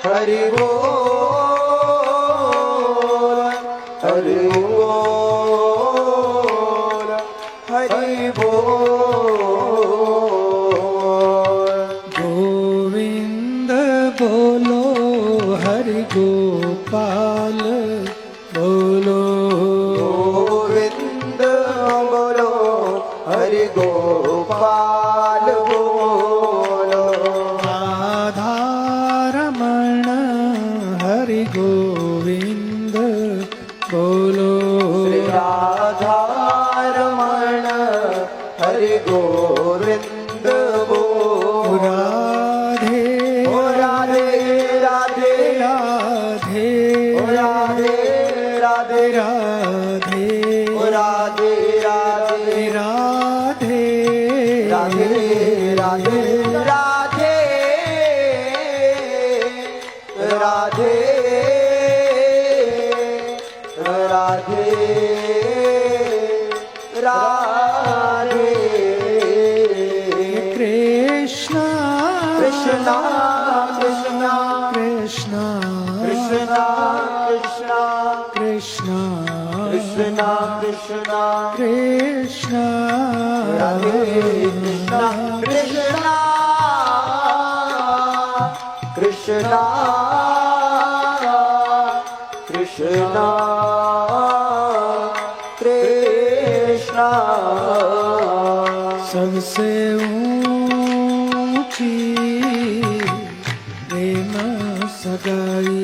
હરિ બોલ હરિ બોલ હરિ બોલ ગોવિંદ બોલો હરિ ગોપાલ બોલો ગોવિંદ બોલો હરિ ગોપાલ બોલો રાધારમણ હરિ ગોવિંદ બોલો શ્રી રાધારમણ હરિ ગોવિંદ બોલ રાધે ઓ રાધે રાધે રાધે ઓ રાધે રાધે રાધે ઓ રાધે રાધે રાધે રાધે રાધે રાધે રાધે રાધે રાધે કૃષ્ણ કૃષ્ણ કૃષ્ણ કૃષ્ણ કૃષ્ણ કૃષ્ણ કૃષ્ણ કૃષ્ણ કૃષ્ણ કૃષ્ણ રાધે કૃષ્ણ કૃષ્ણ કૃષ્ણ કૃષ્ણ કૃષ્ણ सबसे ऊंची प्रेम सगाई